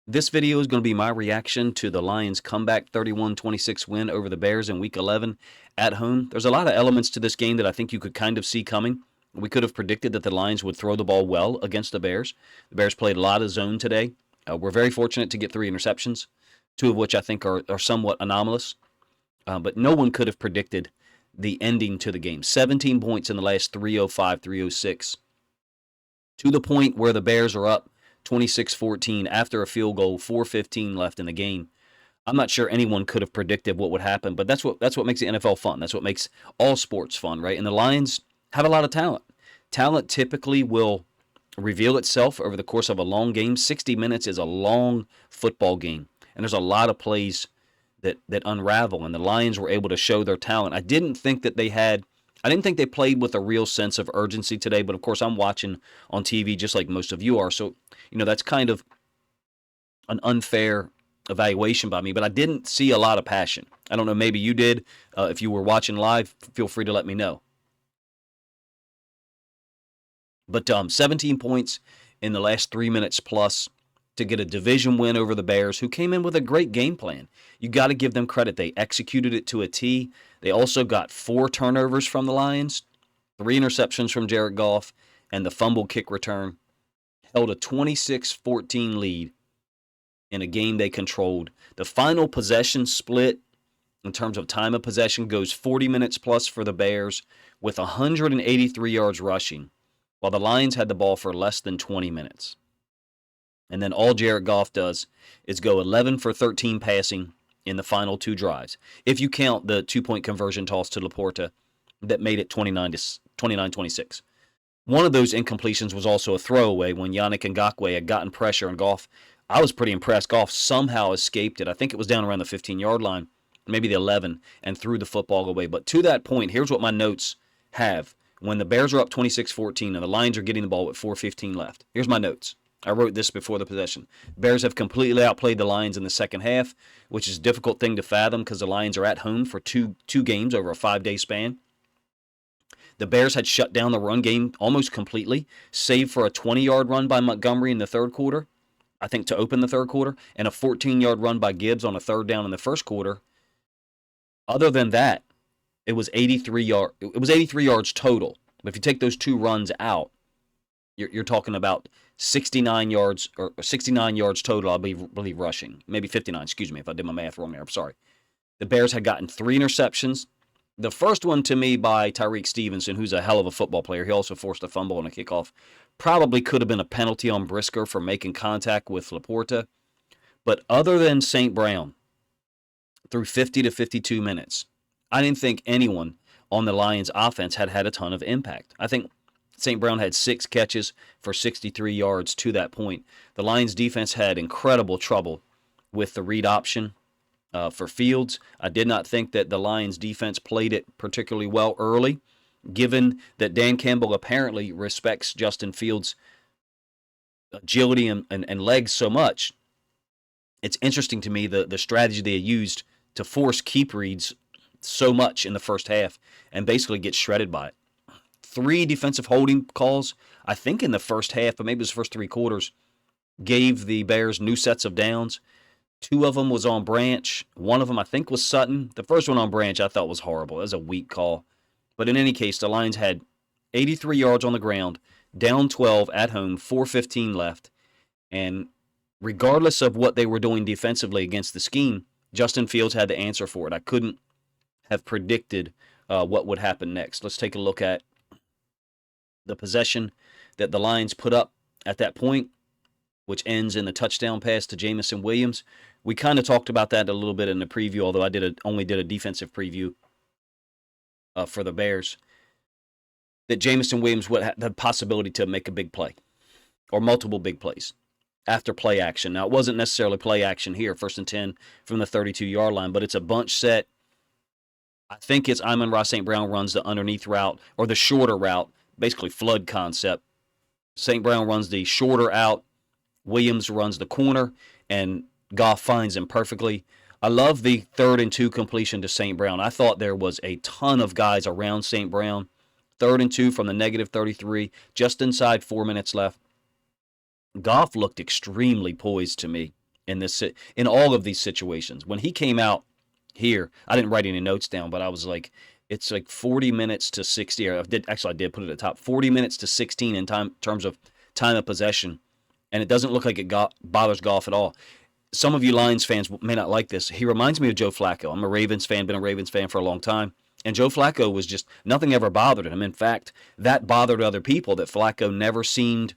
This video is going to be my reaction to the Lions' comeback 31-26 win over the Bears in Week 11 at home. There's a lot of elements to this game that I think you could kind of see coming. We could have predicted that the Lions would throw the ball well against the Bears. The Bears played a lot of zone today. We're very fortunate to get 3 interceptions, 2 of which I think are somewhat anomalous. But no one could have predicted the ending to the game. 17 points in the last 3:05, 3:06. To the point where the Bears are up 26-14 after a field goal, 4:15 left in the game. I'm not sure anyone could have predicted what would happen, but that's what makes the NFL fun. That's what makes all sports fun, right? And the Lions have a lot of talent. Talent typically will reveal itself over the course of a long game. 60 minutes is a long football game, and there's a lot of plays that unravel, and the Lions were able to show their talent. I didn't think they played with a real sense of urgency today, but of course I'm watching on TV just like most of you are. So, that's kind of an unfair evaluation by me, but I didn't see a lot of passion. I don't know, maybe you did. If you were watching live, feel free to let me know. But 17 points in the last 3 minutes plus to get a division win over the Bears, who came in with a great game plan. You got to give them credit. They executed it to a T. They also got 4 turnovers from the Lions, 3 interceptions from Jared Goff, and the fumble kick return. Held a 26-14 lead in a game they controlled. The final possession split in terms of time of possession goes 40 minutes plus for the Bears with 183 yards rushing, while the Lions had the ball for less than 20 minutes. And then all Jared Goff does is go 11 for 13 passing in the final 2 drives, if you count the 2-point conversion toss to Laporta that made it 29-26. One of those incompletions was also a throwaway when Yannick Ngakoue had gotten pressure on Goff. I was pretty impressed. Goff somehow escaped it. I think it was down around the 15-yard line, maybe the 11, and threw the football away. But to that point, here's what my notes have. When the Bears are up 26-14 and the Lions are getting the ball with 4:15 left. Here's my notes. I wrote this before the possession. Bears have completely outplayed the Lions in the second half, which is a difficult thing to fathom because the Lions are at home for two games over a 5-day span. The Bears had shut down the run game almost completely, save for a 20-yard run by Montgomery in the third quarter, I think to open the third quarter, and a 14-yard run by Gibbs on a third down in the first quarter. Other than that, it was 83 yards total. But if you take those 2 runs out, you're talking about 69 yards total, I believe rushing. Maybe 59, excuse me if I did my math wrong there. I'm sorry. The Bears had gotten 3 interceptions. The first one to me by Tyreek Stevenson, who's a hell of a football player. He also forced a fumble on a kickoff. Probably could have been a penalty on Brisker for making contact with Laporta. But other than St. Brown, through 50 to 52 minutes, I didn't think anyone on the Lions offense had a ton of impact. I think St. Brown had 6 catches for 63 yards to that point. The Lions defense had incredible trouble with the read option for Fields. I did not think that the Lions defense played it particularly well early, given that Dan Campbell apparently respects Justin Fields' agility and legs so much. It's interesting to me the strategy they used to force keep reads so much in the first half and basically get shredded by it. 3 defensive holding calls, I think in the first half, but maybe it was the first 3 quarters, gave the Bears new sets of downs. 2 of them was on Branch. 1 of them, I think, was Sutton. The first one on Branch I thought was horrible. It was a weak call. But in any case, the Lions had 83 yards on the ground, down 12 at home, 4:15 left. And regardless of what they were doing defensively against the scheme, Justin Fields had the answer for it. I couldn't have predicted what would happen next. Let's take a look at the possession that the Lions put up at that point, which ends in the touchdown pass to Jameson Williams. We kind of talked about that a little bit in the preview, although I only did a defensive preview for the Bears, that Jameson Williams would have the possibility to make a big play or multiple big plays after play action. Now, it wasn't necessarily play action here, 1st and 10 from the 32-yard line, but it's a bunch set. I think it's Amon-Ra St. Brown runs the underneath route or the shorter route, basically flood concept. St. Brown runs the shorter out. Williams runs the corner, and Goff finds him perfectly. I love the 3rd and 2 completion to St. Brown. I thought there was a ton of guys around St. Brown. 3rd and 2 from the negative 33, just inside 4 minutes left. Goff looked extremely poised to me in all of these situations. When he came out here, I didn't write any notes down, but I was like, it's like 40 minutes to 60. Or I did put it at the top. 40 minutes to 16 in terms of time of possession, and it doesn't look like it bothers Goff at all. Some of you Lions fans may not like this. He reminds me of Joe Flacco. I'm a Ravens fan, been a Ravens fan for a long time. And Joe Flacco was just, nothing ever bothered him. In fact, that bothered other people, that Flacco never seemed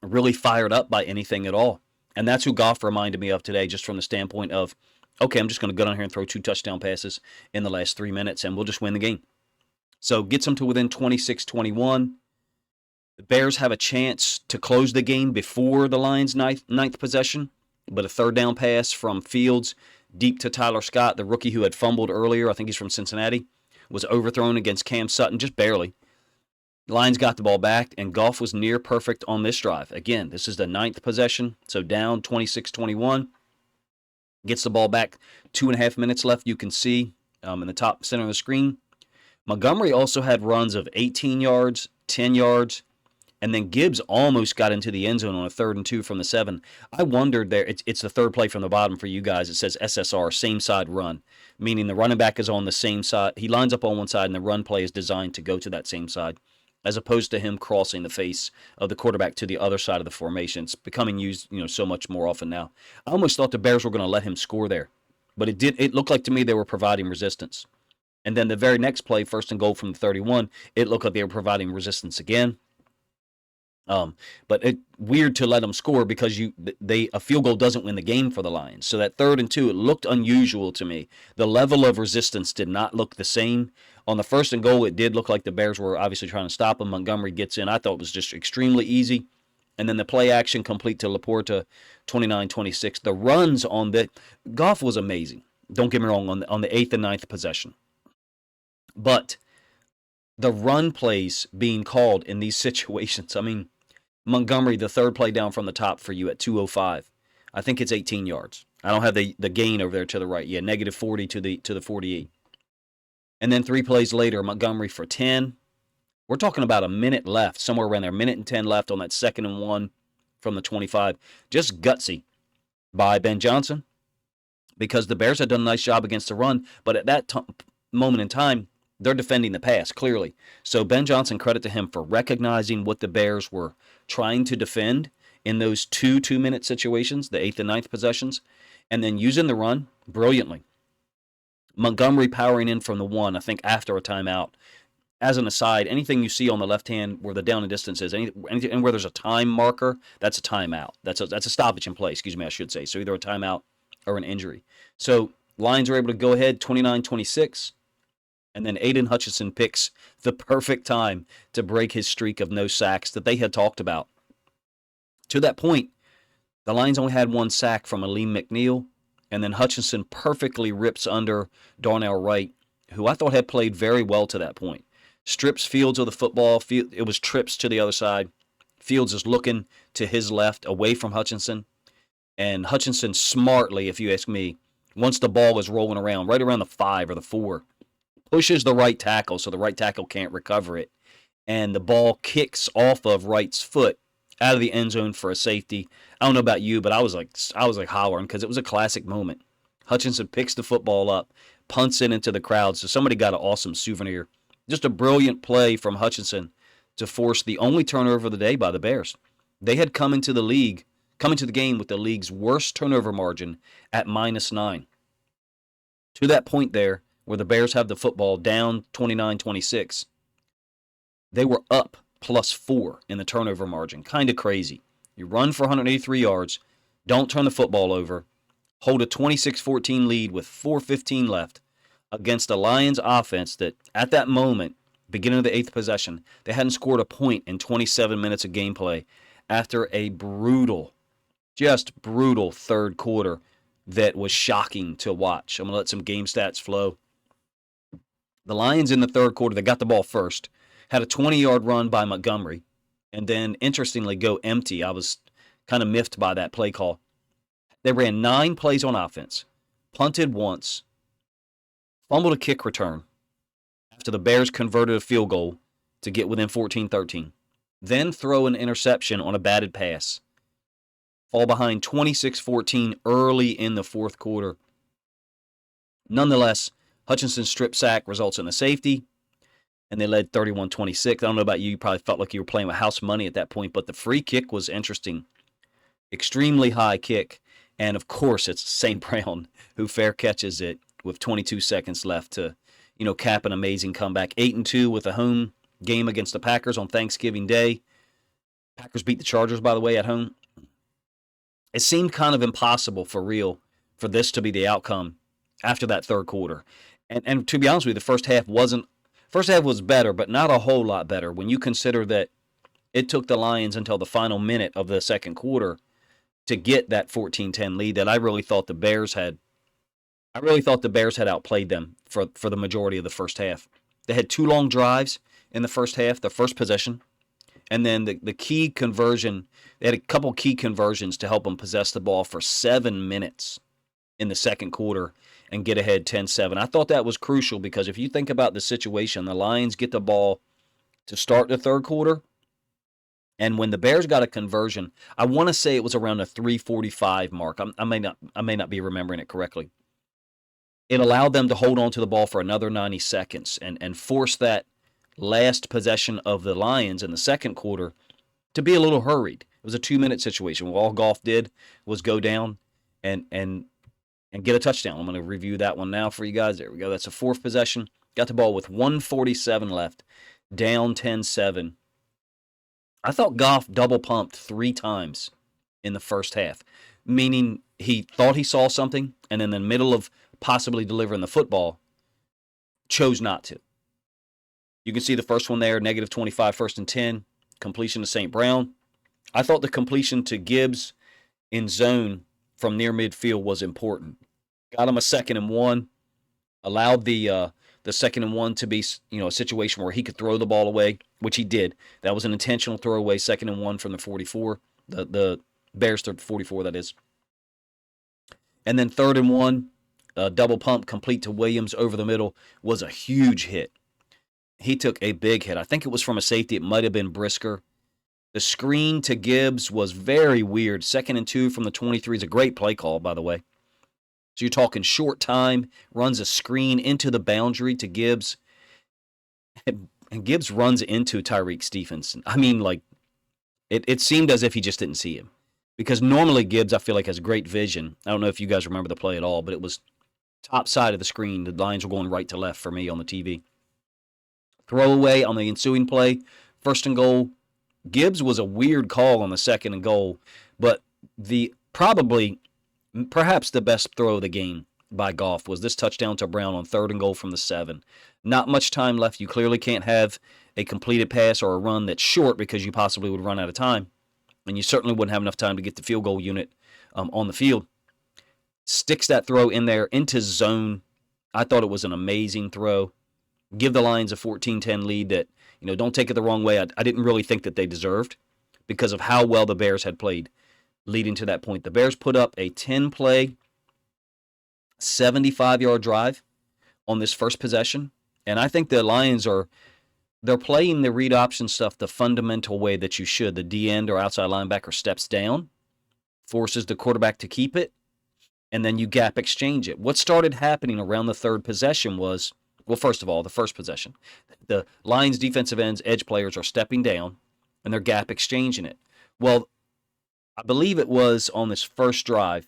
really fired up by anything at all. And that's who Goff reminded me of today, just from the standpoint of, okay, I'm just going to go down here and throw 2 touchdown passes in the last 3 minutes, and we'll just win the game. So gets them to within 26-21. The Bears have a chance to close the game before the Lions' ninth possession, but a third down pass from Fields deep to Tyler Scott, the rookie who had fumbled earlier, I think he's from Cincinnati, was overthrown against Cam Sutton, just barely. The Lions got the ball back, and Goff was near perfect on this drive. Again, this is the 9th possession, so down 26-21. Gets the ball back, 2.5 minutes left, you can see in the top center of the screen. Montgomery also had runs of 18 yards, 10 yards, and then Gibbs almost got into the end zone on a 3rd and 2 from the 7. I wondered there, it's the third play from the bottom for you guys. It says SSR, same side run, meaning the running back is on the same side. He lines up on one side, and the run play is designed to go to that same side, as opposed to him crossing the face of the quarterback to the other side of the formation. It's becoming used, so much more often now. I almost thought the Bears were going to let him score there, but it looked like to me they were providing resistance. And then the very next play, 1st and goal from the 31, it looked like they were providing resistance again. But weird to let them score, because a field goal doesn't win the game for the Lions. So that 3rd and 2, it looked unusual to me. The level of resistance did not look the same. On the 1st and goal, it did look like the Bears were obviously trying to stop him. Montgomery gets in. I thought it was just extremely easy. And then the play action complete to Laporta, 29-26. The runs on the Goff was amazing. Don't get me wrong, on the 8th and 9th possession. But the run plays being called in these situations, I mean, Montgomery, the 3rd play down from the top for you at 2:05. I think it's 18 yards. I don't have the gain over there to the right. Yeah, negative 40 to the 48. And then 3 plays later, Montgomery for 10. We're talking about a minute left, somewhere around there, 1:10 left on that 2nd and 1 from the 25. Just gutsy by Ben Johnson, because the Bears had done a nice job against the run, but at that moment in time, they're defending the pass, clearly. So Ben Johnson, credit to him for recognizing what the Bears were trying to defend in those 2 2-minute situations, the 8th and 9th possessions, and then using the run brilliantly. Montgomery powering in from the 1, I think, after a timeout. As an aside, anything you see on the left hand where the down and distance is, anything where there's a time marker, that's a timeout. That's a stoppage in play, I should say. So either a timeout or an injury. So Lions are able to go ahead 29-26. And then Aidan Hutchinson picks the perfect time to break his streak of no sacks that they had talked about. To that point, the Lions only had 1 sack from Aleem McNeil, and then Hutchinson perfectly rips under Darnell Wright, who I thought had played very well to that point. Strips Fields of the football. It was trips to the other side. Fields is looking to his left, away from Hutchinson. And Hutchinson smartly, if you ask me, once the ball is rolling around, right around the 5 or the 4, pushes the right tackle so the right tackle can't recover it, and the ball kicks off of Wright's foot out of the end zone for a safety. I don't know about you, but I was like hollering, because it was a classic moment. Hutchinson picks the football up, punts it into the crowd, so somebody got an awesome souvenir. Just a brilliant play from Hutchinson to force the only turnover of the day by the Bears. They had come into the game with the league's worst turnover margin at -9. To that point there, where the Bears have the football down 29-26, they were up +4 in the turnover margin. Kind of crazy. You run for 183 yards, don't turn the football over, hold a 26-14 lead with 4:15 left against a Lions offense that, at that moment, beginning of the 8th possession, they hadn't scored a point in 27 minutes of gameplay after a brutal 3rd quarter that was shocking to watch. I'm going to let some game stats flow. The Lions in the 3rd quarter, they got the ball first, had a 20-yard run by Montgomery, and then, interestingly, go empty. I was kind of miffed by that play call. They ran 9 plays on offense, punted once, fumbled a kick return after the Bears converted a field goal to get within 14-13, then throw an interception on a batted pass. fall behind 26-14 early in the fourth quarter. Nonetheless, Hutchinson's strip sack results in a safety, and they led 31-26. I don't know about you. You probably felt like you were playing with house money at that point, but the free kick was interesting. Extremely high kick. And, of course, it's St. Brown who fair catches it with 22 seconds left to, cap an amazing comeback. 8-2 with a home game against the Packers on Thanksgiving Day. Packers beat the Chargers, by the way, at home. It seemed kind of impossible for real for this to be the outcome after that third quarter. And to be honest with you, the first half was better, but not a whole lot better when you consider that it took the Lions until the final minute of the second quarter to get that 14-10 lead that I really thought the Bears had outplayed them for the majority of the first half. They had 2 long drives in the first half, the first possession, and then the key conversion. They had a couple key conversions to help them possess the ball for 7 minutes in the second quarter and get ahead 10-7. I thought that was crucial because if you think about the situation, the Lions get the ball to start the third quarter, and when the Bears got a conversion, I want to say it was around the 3:45 mark. I may not be remembering it correctly. It allowed them to hold on to the ball for another 90 seconds and force that last possession of the Lions in the second quarter to be a little hurried. It was a 2-minute situation. All Goff did was go down and get a touchdown. I'm going to review that one now for you guys. There we go. That's a fourth possession. Got the ball with 1:47 left, down 10-7. I thought Goff double pumped 3 times in the first half, meaning he thought he saw something, and in the middle of possibly delivering the football, chose not to. You can see the first one there, -25, 1st and 10, completion to St. Brown. I thought the completion to Gibbs in zone from near midfield was important. Got him a 2nd and 1, allowed the 2nd and 1 to be, a situation where he could throw the ball away, which he did. That was an intentional throwaway, 2nd and 1 from the 44, the Bears 44, that is. And then 3rd and 1, double pump complete to Williams over the middle was a huge hit. He took a big hit. I think it was from a safety. It might have been Brisker. The screen to Gibbs was very weird. 2nd and 2 from the 23 is a great play call, by the way. So you're talking short time, runs a screen into the boundary to Gibbs, and Gibbs runs into Tyreek Stevenson. I mean, like, it seemed as if he just didn't see him. Because normally Gibbs, I feel like, has great vision. I don't know if you guys remember the play at all, but it was top side of the screen. The lines were going right to left for me on the TV. Throwaway on the ensuing play, 1st and goal. Gibbs was a weird call on the 2nd and goal, but perhaps the best throw of the game by Goff was this touchdown to Brown on 3rd and goal from the 7. Not much time left. You clearly can't have a completed pass or a run that's short because you possibly would run out of time, and you certainly wouldn't have enough time to get the field goal unit on the field. Sticks that throw in there into zone. I thought it was an amazing throw. Give the Lions a 14-10 lead that, don't take it the wrong way. I didn't really think that they deserved because of how well the Bears had played leading to that point. The Bears put up a 10-play, 75-yard drive on this first possession. And I think the Lions they're playing the read option stuff the fundamental way that you should. The D-end or outside linebacker steps down, forces the quarterback to keep it, and then you gap exchange it. What started happening around the third possession was, well, first of all, the first possession. The Lions defensive ends, edge players are stepping down, and they're gap exchanging it. Well, I believe it was on this first drive.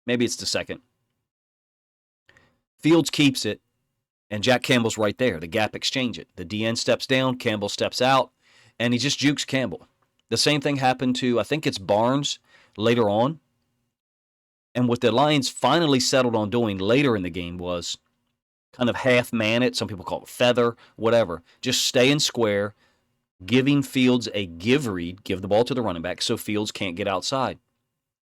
Maybe it's the second. Fields keeps it, and Jack Campbell's right there. The gap exchange it. The DN steps down, Campbell steps out, and he just jukes Campbell. The same thing happened to, I think it's Barnes later on. And what the Lions finally settled on doing later in the game was kind of half-man it. Some people call it feather, whatever. Just staying square, giving Fields a give read, give the ball to the running back so Fields can't get outside.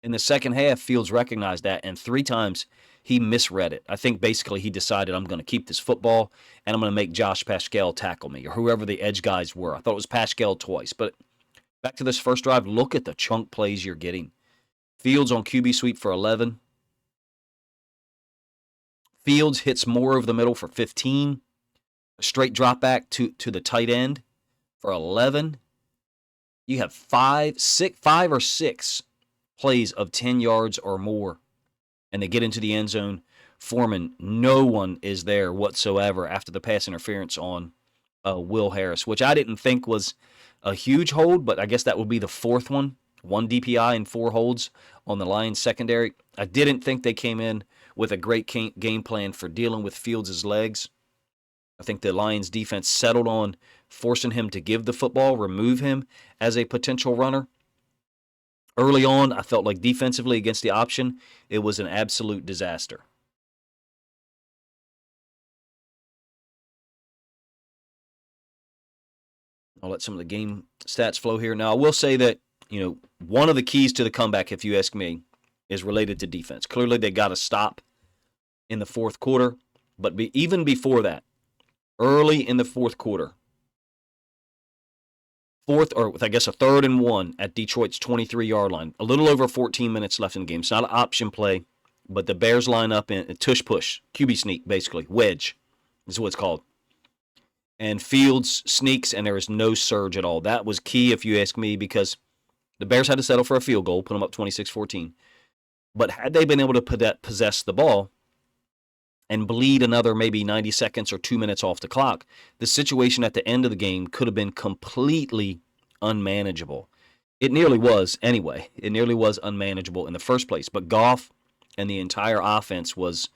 In the second half, Fields recognized that, and 3 times he misread it. I think basically he decided, I'm going to keep this football, and I'm going to make Josh Paschal tackle me, or whoever the edge guys were. I thought it was Paschal twice. But back to this first drive, look at the chunk plays you're getting. Fields on QB sweep for 11. Fields hits more over the middle for 15. A straight drop back to the tight end for 11. You have five or six plays of 10 yards or more, and they get into the end zone. Foreman, no one is there whatsoever after the pass interference on Will Harris, which I didn't think was a huge hold, but I guess that would be the fourth one. 1 DPI and 4 holds on the Lions secondary. I didn't think they came in with a great game plan for dealing with Fields' legs. I think the Lions defense settled on forcing him to give the football, remove him as a potential runner. Early on, I felt like defensively against the option, it was an absolute disaster. I'll let some of the game stats flow here. Now, I will say that, one of the keys to the comeback, if you ask me, is related to defense. Clearly, they got to stop in the fourth quarter, but even before that, early in the fourth quarter, a 3rd and 1 at Detroit's 23-yard line. A little over 14 minutes left in the game. It's not an option play, but the Bears line up in a tush push, QB sneak, basically, wedge is what it's called. And Fields sneaks, and there is no surge at all. That was key, if you ask me, because the Bears had to settle for a field goal, put them up 26-14. But had they been able to possess the ball and bleed another maybe 90 seconds or 2 minutes off the clock, the situation at the end of the game could have been completely unmanageable. It nearly was anyway. It nearly was unmanageable in the first place. But Goff and the entire offense was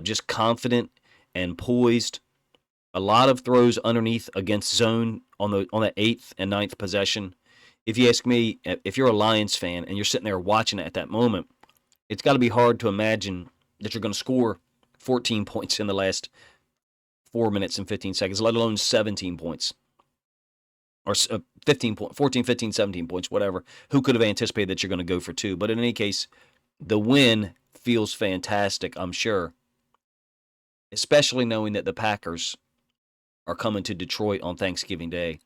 just confident and poised. A lot of throws underneath against zone on the 8th and 9th possession. If you ask me, if you're a Lions fan and you're sitting there watching it at that moment, it's got to be hard to imagine that you're going to score 14 points in the last 4 minutes and 15 seconds, let alone 17 points. Or 14, 15, 17 points, whatever. Who could have anticipated that you're going to go for 2? But in any case, the win feels fantastic, I'm sure. Especially knowing that the Packers are coming to Detroit on Thanksgiving Day.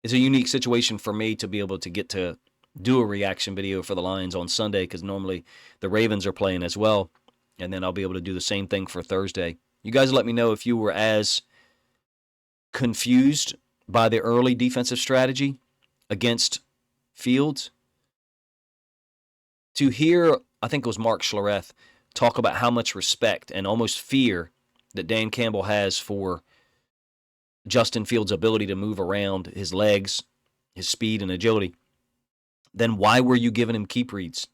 It's a unique situation for me to be able to get to do a reaction video for the Lions on Sunday, because normally the Ravens are playing as well, and then I'll be able to do the same thing for Thursday. You guys let me know if you were as confused by the early defensive strategy against Fields. To hear, I think it was Mark Schlereth, talk about how much respect and almost fear that Dan Campbell has for Justin Fields' ability to move around, his legs, his speed and agility, then why were you giving him keep reads?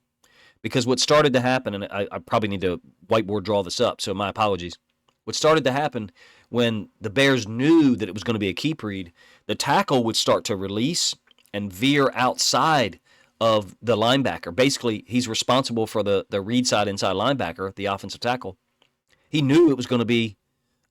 Because what started to happen, and I probably need to whiteboard draw this up, so my apologies. What started to happen when the Bears knew that it was going to be a keep read, the tackle would start to release and veer outside of the linebacker. Basically, he's responsible for the read side inside linebacker, the offensive tackle. He knew it was going to be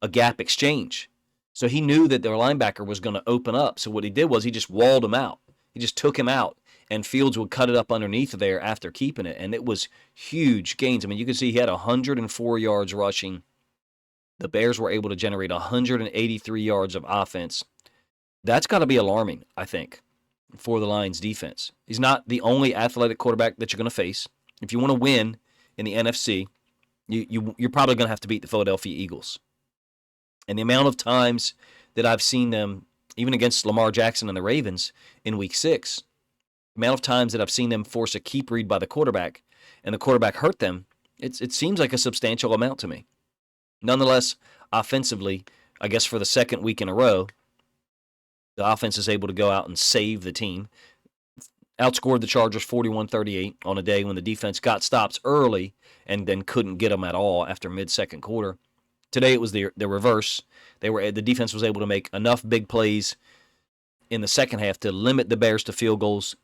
a gap exchange. So he knew that their linebacker was going to open up. So what he did was he just walled him out. He just took him out, and Fields would cut it up underneath there after keeping it. And it was huge gains. I mean, you can see he had 104 yards rushing. The Bears were able to generate 183 yards of offense. That's got to be alarming, I think, for the Lions defense. He's not the only athletic quarterback that you're going to face. If you want to win in the NFC, you're probably going to have to beat the Philadelphia Eagles. And the amount of times that I've seen them, even against Lamar Jackson and the Ravens in Week 6, the amount of times that I've seen them force a keep read by the quarterback and the quarterback hurt them, it seems like a substantial amount to me. Nonetheless, offensively, I guess for the second week in a row, the offense is able to go out and save the team. Outscored the Chargers 41-38 on a day when the defense got stops early and then couldn't get them at all after mid-second quarter. Today it was the reverse. The defense was able to make enough big plays in the second half to limit the Bears to field goals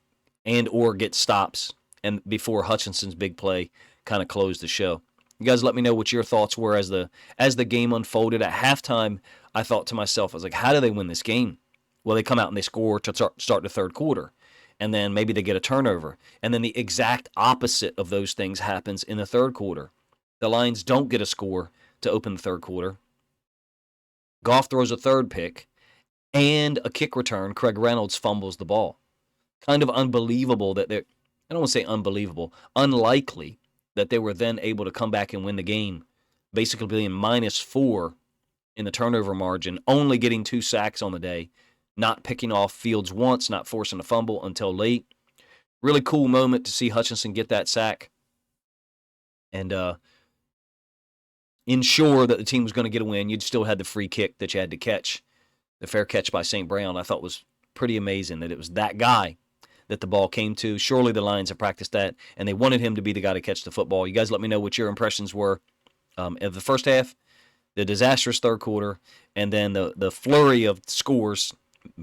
and or get stops, and before Hutchinson's big play kind of closed the show. You guys let me know what your thoughts were as the game unfolded. At halftime, I thought to myself, I was like, how do they win this game? Well, they come out and they score to start the third quarter, and then maybe they get a turnover, and then the exact opposite of those things happens in the third quarter. The Lions don't get a score to open the third quarter. Goff throws a third pick and a kick return. Craig Reynolds fumbles the ball. Kind of unbelievable that I don't want to say unbelievable, unlikely that they were then able to come back and win the game, basically being -4 in the turnover margin, only getting 2 sacks on the day, not picking off Fields once, not forcing a fumble until late. Really cool moment to see Hutchinson get that sack and ensure that the team was going to get a win. You'd still had the free kick that you had to catch. The fair catch by St. Brown, I thought was pretty amazing that it was that guy that the ball came to. Surely the Lions have practiced that, and they wanted him to be the guy to catch the football. You guys let me know what your impressions were of the first half, the disastrous third quarter, and then the flurry of scores,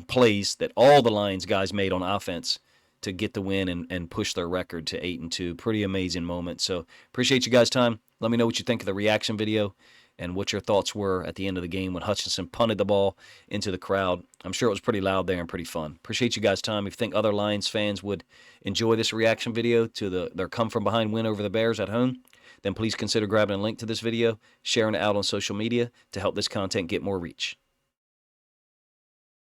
plays that all the Lions guys made on offense to get the win and push their record to 8-2. Pretty amazing moment. So appreciate you guys' time. Let me know what you think of the reaction video and what your thoughts were at the end of the game when Hutchinson punted the ball into the crowd. I'm sure it was pretty loud there and pretty fun. Appreciate you guys' time. If you think other Lions fans would enjoy this reaction video to their come-from-behind win over the Bears at home, then please consider grabbing a link to this video, sharing it out on social media to help this content get more reach.